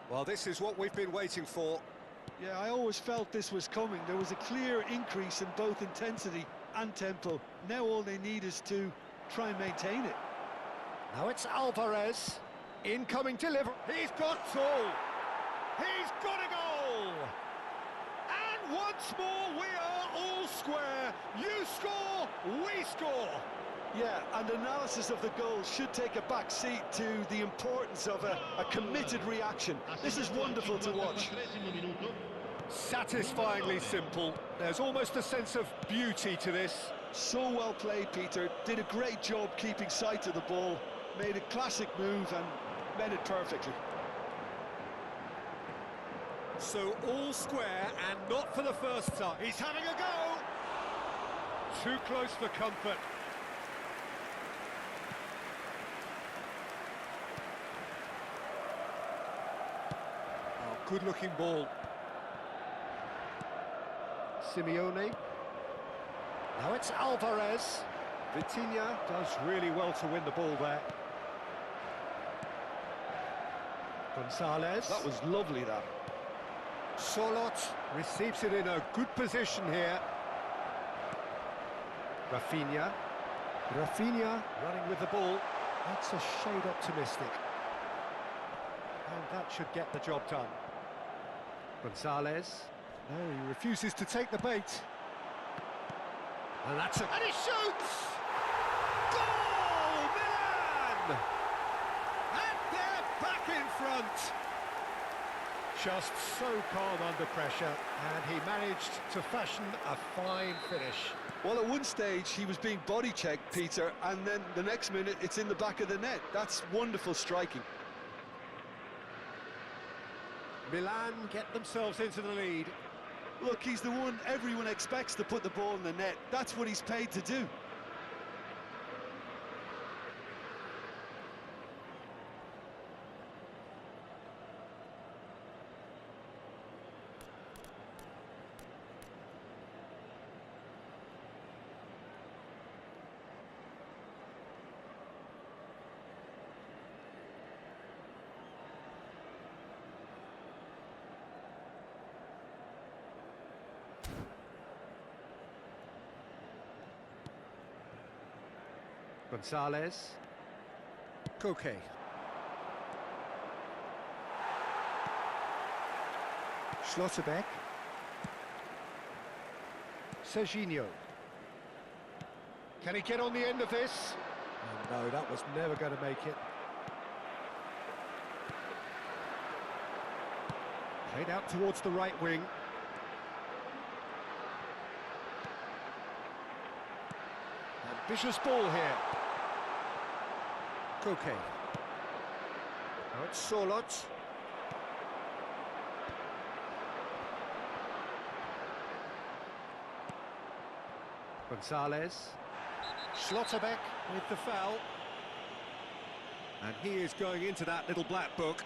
Well, this is what we've been waiting for. Yeah, I always felt this was coming. There was a clear increase in both intensity and tempo. Now all they need is to try and maintain it. Now it's Alvarez. Incoming delivery. He's got goal. He's got a goal. And once more we are all square. You score, we score. Yeah, and analysis of the goal should take a back seat to the importance of a committed reaction. This is wonderful to watch. Satisfyingly simple. There's almost a sense of beauty to this. So well played, Peter. Did a great job keeping sight of the ball. Made a classic move and met it perfectly. So all square and not for the first time. He's having a go! Too close for comfort. Oh, good-looking ball. Simeone. Now it's Alvarez. Vitinha does really well to win the ball there. Gonzalez. That was lovely, that. Solot receives it in a good position here. Rafinha. Rafinha running with the ball. That's a shade optimistic. And that should get the job done. Gonzalez. No, he refuses to take the bait. And that's it. And he shoots! Goal! Milan! And they're back in front. Just so calm under pressure, and he managed to fashion a fine finish. Well, at one stage he was being body checked, Peter, and then the next minute it's in the back of the net. That's wonderful striking. Milan get themselves into the lead. Look, he's the one everyone expects to put the ball in the net. That's what he's paid to do. Gonzalez. Koke. Schlotterbeck. Serginho. Can he get on the end of this? Oh, no, that was never going to make it. Played out towards the right wing. Ambitious ball here. Koke. Now it's Solot. Gonzalez. Schlotterbeck with the foul. And he is going into that little black book.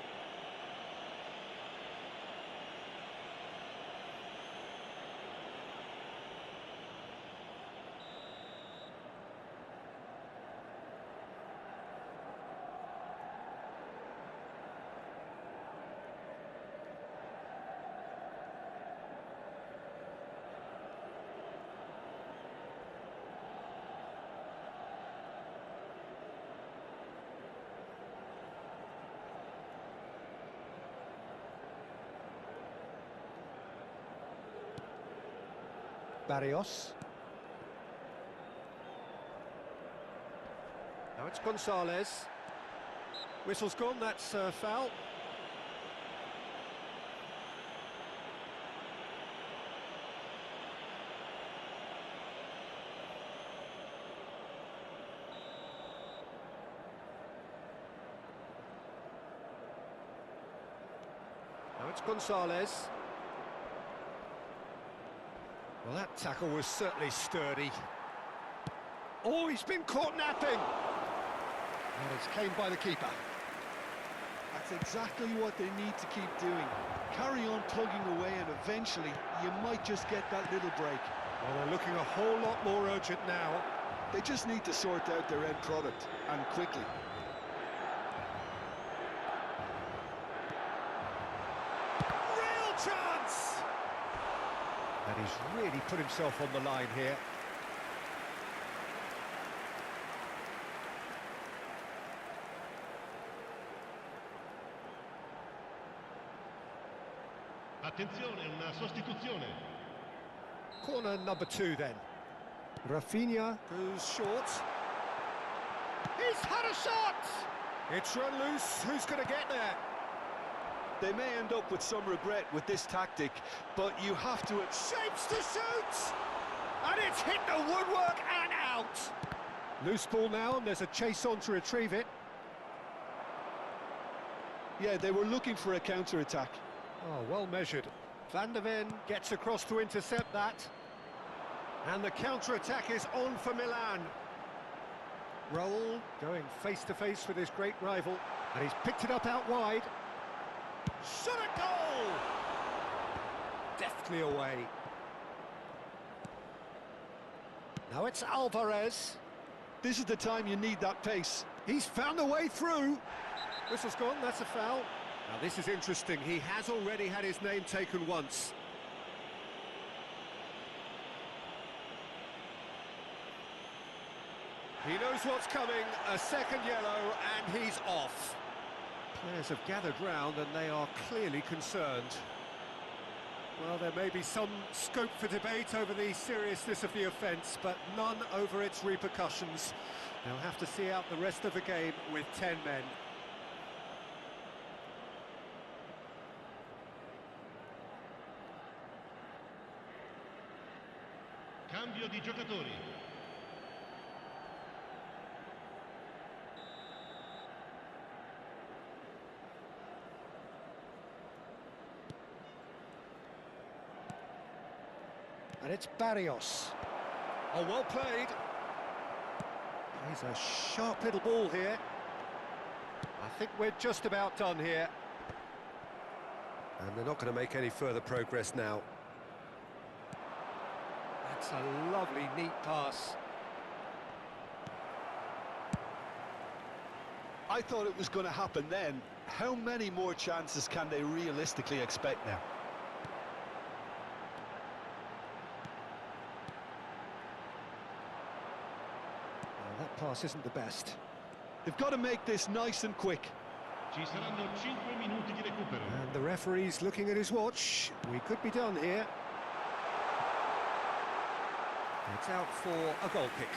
Barrios. Now it's Gonzalez. Whistle's gone, that's a foul. Now it's Gonzalez. Well, that tackle was certainly sturdy. Oh, he's been caught napping! And it's claimed by the keeper. That's exactly what they need to keep doing. Carry on plugging away and eventually you might just get that little break. Well, they're looking a whole lot more urgent now. They just need to sort out their end product, and quickly. And he's really put himself on the line here. Attenzione, una sostituzione. Corner number 2 then. Rafinha goes short. He's had a shot! It's run loose. Who's going to get there? They may end up with some regret with this tactic, but you have to... Shapes to shoot! And it's hit the woodwork and out! Loose ball now, and there's a chase on to retrieve it. Yeah, they were looking for a counter-attack. Oh, well measured. Van der Ven gets across to intercept that. And the counter-attack is on for Milan. Raul going face-to-face with his great rival. And he's picked it up out wide. Shot a goal! Deftly away. Now it's Alvarez. This is the time you need that pace. He's found a way through. Whistle's gone, that's a foul. Now this is interesting, he has already had his name taken once. He knows what's coming, a second yellow, and he's off. Players have gathered round and they are clearly concerned. Well, there may be some scope for debate over the seriousness of the offence, but none over its repercussions. They'll have to see out the rest of the game with 10 men. Cambio di giocatori. And it's Barrios. Oh, well played. He's a sharp little ball here. I think we're just about done here. And they're not going to make any further progress now. That's a lovely, neat pass. I thought it was going to happen then. How many more chances can they realistically expect now? Well, that pass isn't the best. They've got to make this nice and quick. Ci saranno 5 minuti di recupero. And the referee's looking at his watch. We could be done here. It's out for a goal kick.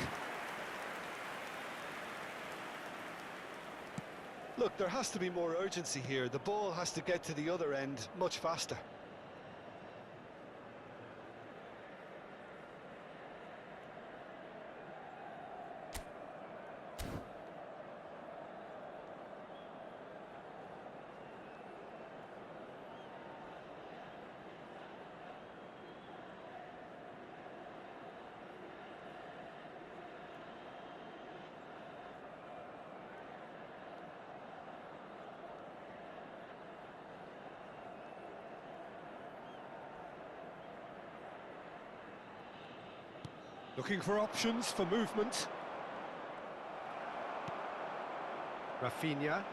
Look, there has to be more urgency here. The ball has to get to the other end much faster. Looking for options for movement. Rafinha.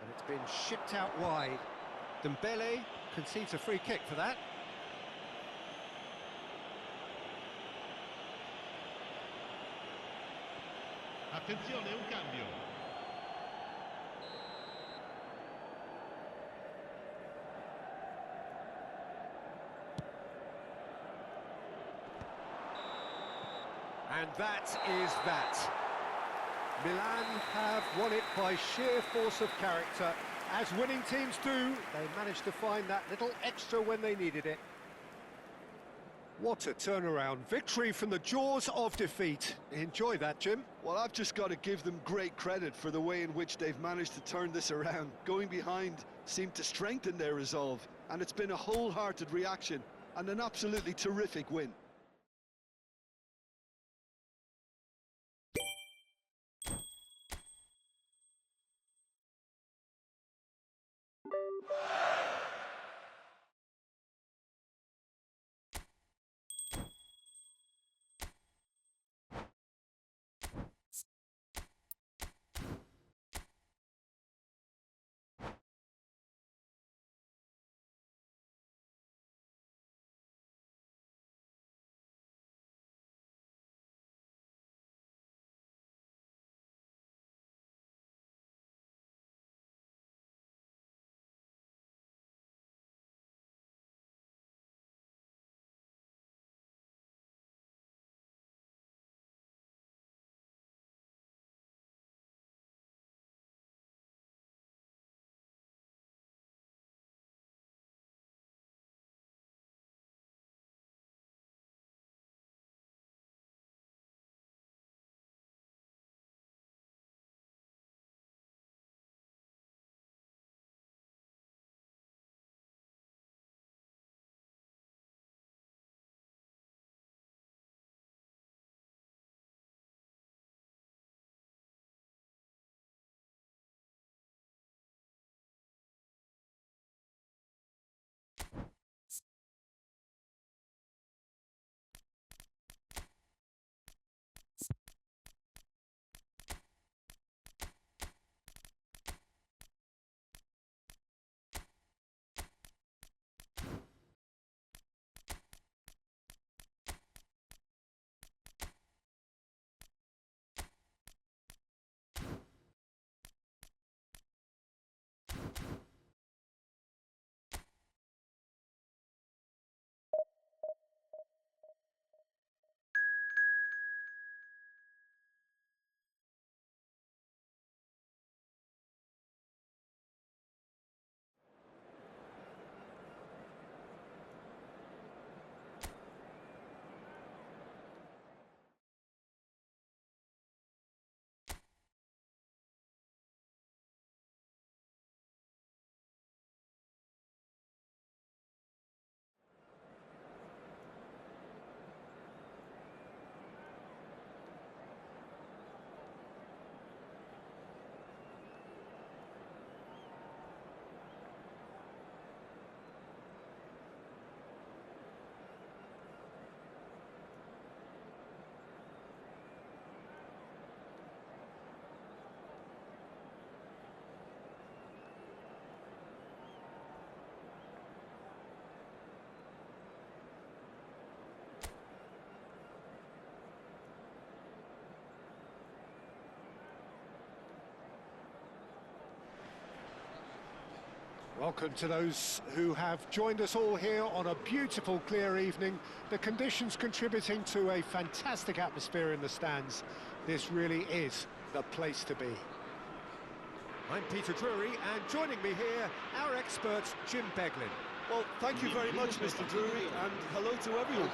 And it's been shipped out wide. Dembele concedes a free kick for that. Attenzione, un cambio. And that is that. Milan have won it by sheer force of character. As winning teams do, they managed to find that little extra when they needed it. What a turnaround. Victory from the jaws of defeat. Enjoy that, Jim. Well, I've just got to give them great credit for the way in which they've managed to turn this around. Going behind seemed to strengthen their resolve, and it's been a wholehearted reaction and an absolutely terrific win. Welcome to those who have joined us all here on a beautiful, clear evening. The conditions contributing to a fantastic atmosphere in the stands. This really is the place to be. I'm Peter Drury, and joining me here, our expert, Jim Beglin. Well, thank you very much, Mr. Drury, and hello to everyone.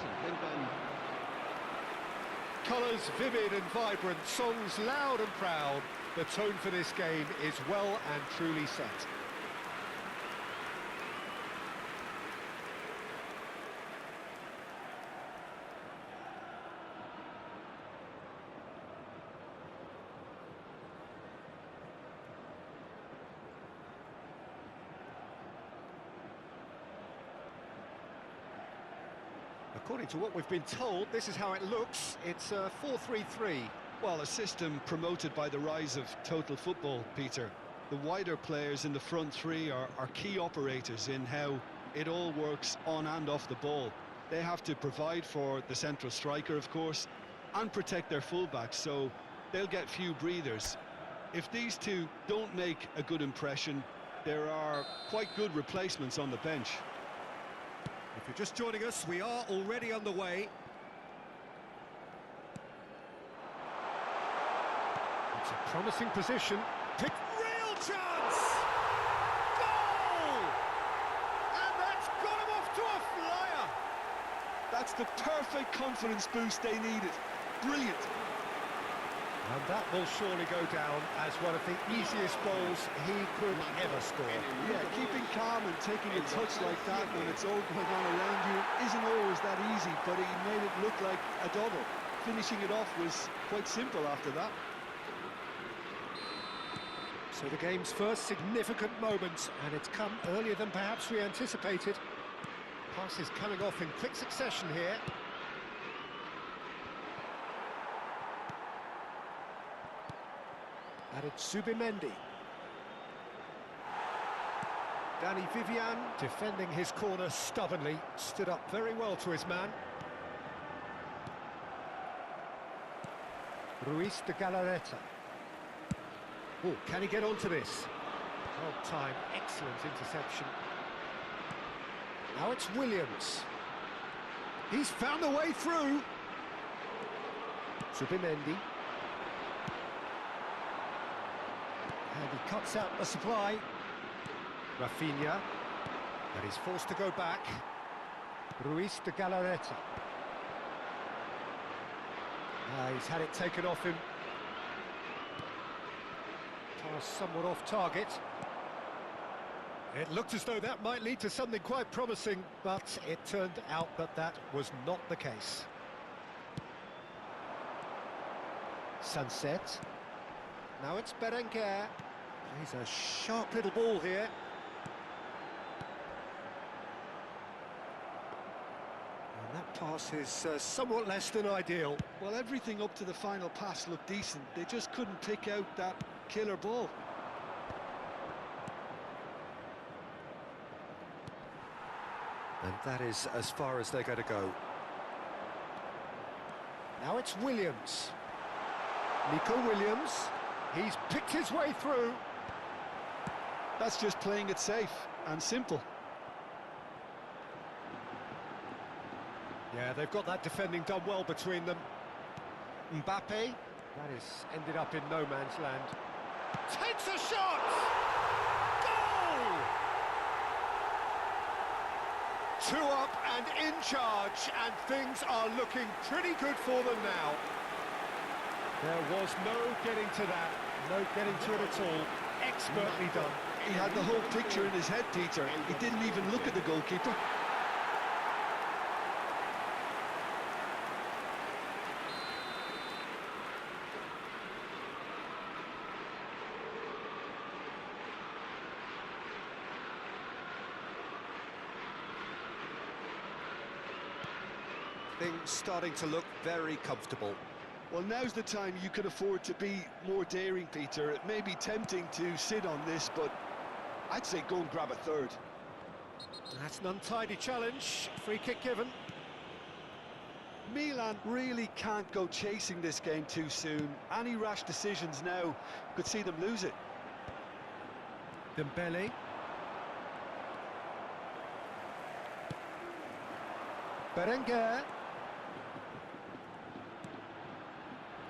Colours vivid and vibrant, songs loud and proud. The tone for this game is well and truly set. According to what we've been told, this is how it looks. It's 4-3-3. Well, a system promoted by the rise of total football, Peter. The wider players in the front three are key operators in how it all works on and off the ball. They have to provide for the central striker, of course, and protect their fullbacks, so they'll get few breathers. If these two don't make a good impression, there are quite good replacements on the bench. If you're just joining us, we are already underway. It's a promising position. Real chance! Goal! And that's got him off to a flyer! That's the perfect confidence boost they needed. Brilliant. And that will surely go down as one of the easiest goals he could ever score. Yeah, keeping calm and taking a touch like that when it's all going on around you isn't always that easy, but he made it look like a double. Finishing it off was quite simple after that. So the game's first significant moment, and it's come earlier than perhaps we anticipated. Passes coming off in quick succession here. Added Subimendi. Danny Vivian defending his corner stubbornly, stood up very well to his man. Ruiz de Galarreta. Oh, can he get onto this? Well time, excellent interception. Now it's Williams. He's found a way through. Subimendi. And he cuts out the supply. Rafinha. And he's forced to go back. Ruiz de Galarreta. He's had it taken off him. Pass somewhat off target. It looked as though that might lead to something quite promising, but it turned out that that was not the case. Sunset. Now it's Berenguer. He's a sharp little ball here. And that pass is somewhat less than ideal. Well, everything up to the final pass looked decent. They just couldn't pick out that killer ball. And that is as far as they're going to go. Now it's Williams. Nico Williams. He's picked his way through. That's just playing it safe and simple. Yeah, they've got that defending done well between them. Mbappe. That has ended up in no man's land. Takes a shot! Goal! 2 up and in charge, and things are looking pretty good for them now. There was no getting to that, no getting to it at all. Expertly done. He had the whole picture in his head, Peter. He didn't even look at the goalkeeper. Things starting to look very comfortable. Well, now's the time you can afford to be more daring, Peter. It may be tempting to sit on this, but I'd say go and grab a third. That's an untidy challenge. Free kick given. Milan really can't go chasing this game too soon. Any rash decisions now could see them lose it. Dembele. Berenguer.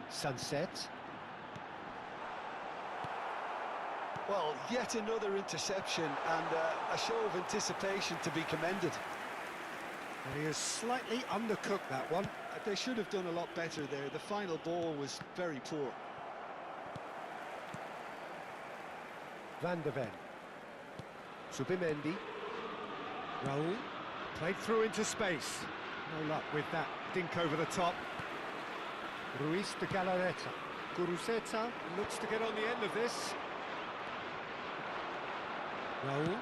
Sunset. Well, yet another interception and a show of anticipation to be commended. And he has slightly undercooked that one. They should have done a lot better there. The final ball was very poor. Van de Ven. Subimendi. Raul. Played through into space. No luck with that dink over the top. Ruiz de Galarreta. Guruzeta looks to get on the end of this. Raul.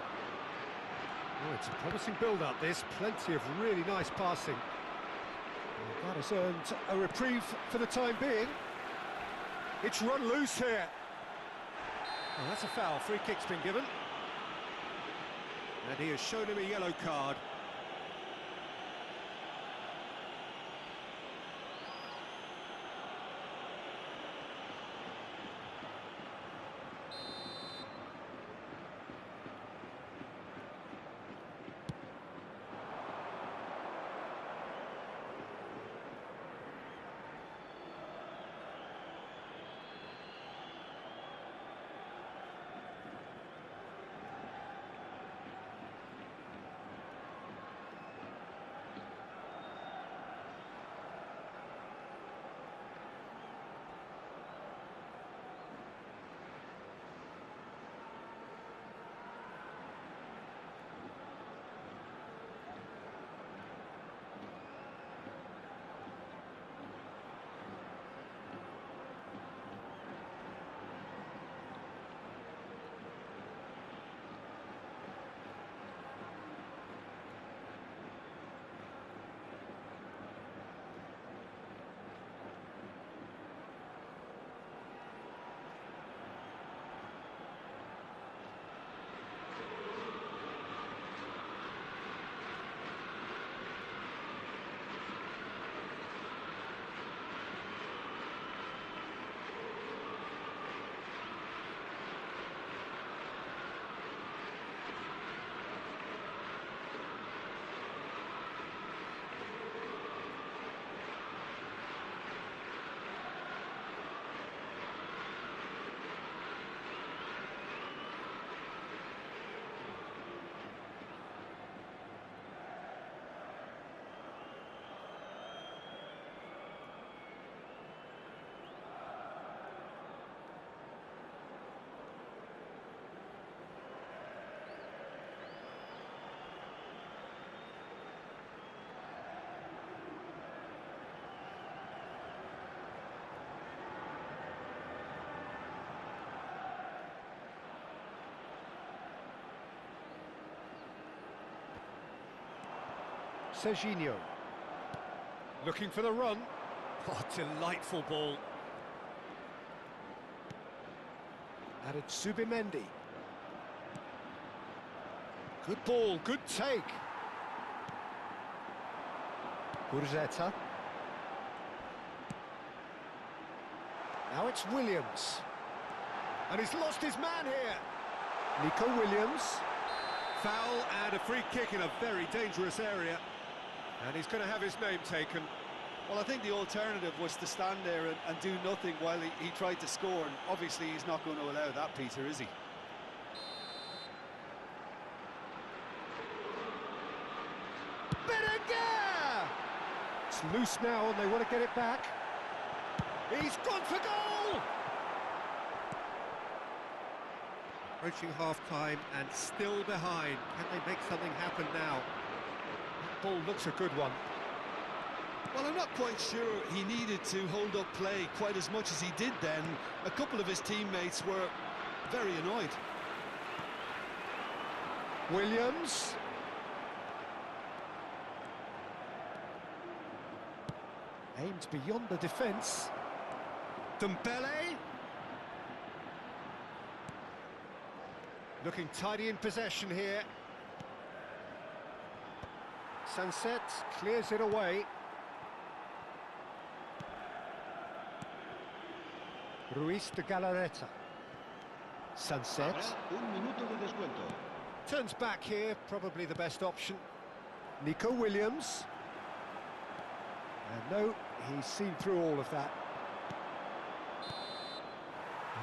Oh, it's a promising build-up, this. Plenty of really nice passing. And that has earned a reprieve for the time being. It's run loose here. Oh, that's a foul. Free kick's been given. And he has shown him a yellow card. Serginho. Looking for the run. Oh, delightful ball. Added Subimendi. Good ball, good take. Guruzeta. Now it's Williams. And he's lost his man here. Nico Williams. Foul and a free kick in a very dangerous area. And he's going to have his name taken. Well, I think the alternative was to stand there and do nothing while he tried to score. And obviously he's not going to allow that, Peter, is he? Berenguer! It's loose now and they want to get it back. He's gone for goal! Approaching half-time and still behind. Can they make something happen now? That ball looks a good one. Well, I'm not quite sure he needed to hold up play quite as much as he did then. A couple of his teammates were very annoyed. Williams. Aimed beyond the defence. Dembele. Looking tidy in possession here. Sunset clears it away. Ruiz de Galarreta. Sunset. Un minuto de descuento. Turns back here, probably the best option. Nico Williams. And no, he's seen through all of that.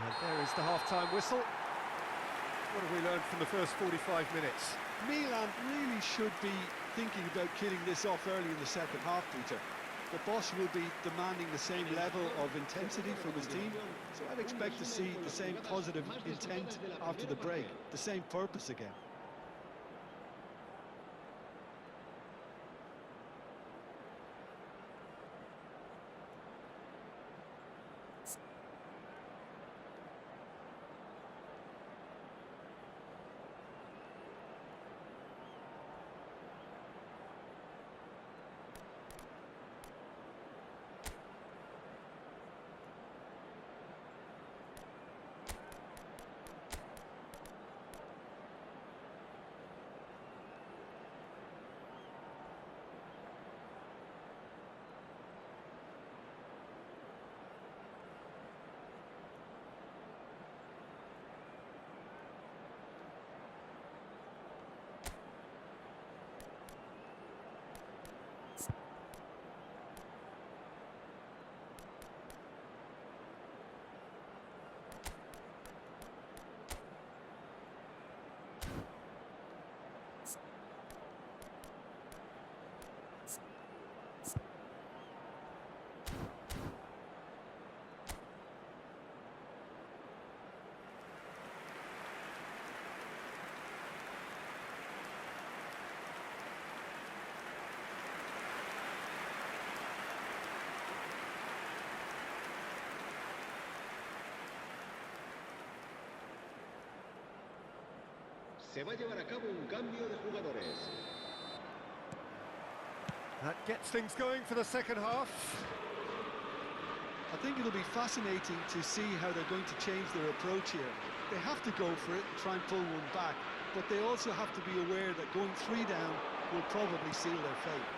And there is the half-time whistle. What have we learned from the first 45 minutes? Milan really should be thinking about killing this off early in the second half, Peter. The boss will be demanding the same level of intensity from his team, so I'd expect to see the same positive intent after the break, the same purpose again. Se va a llevar a cabo un cambio de jugadores. That gets things going for the second half. I think it'll be fascinating to see how they're going to change their approach here. They have to go for it, try and pull one back, but they also have to be aware that going 3 down will probably seal their fate.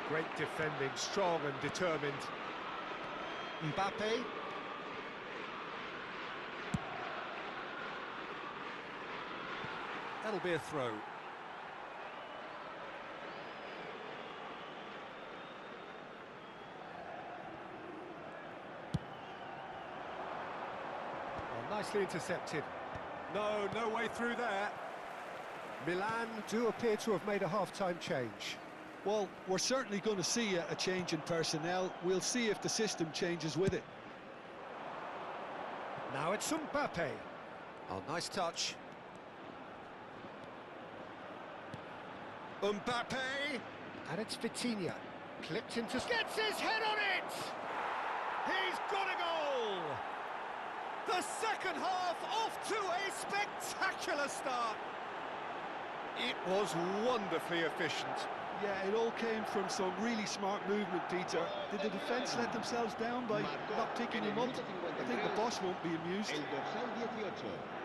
Great defending, strong and determined. Mbappe. That'll be a throw. Oh, nicely intercepted. No way through there. Milan do appear to have made a half-time change. Well, we're certainly going to see a change in personnel. We'll see if the system changes with it. Now it's Mbappe. Oh, nice touch. Mbappe! And it's Vitinha. Clipped into... Gets his head on it! He's got a goal! The second half off to a spectacular start. It was wonderfully efficient. Yeah, it all came from some really smart movement, Peter. Did the defence let themselves down by not picking him up? I think the boss won't be amused. El dorsal 18.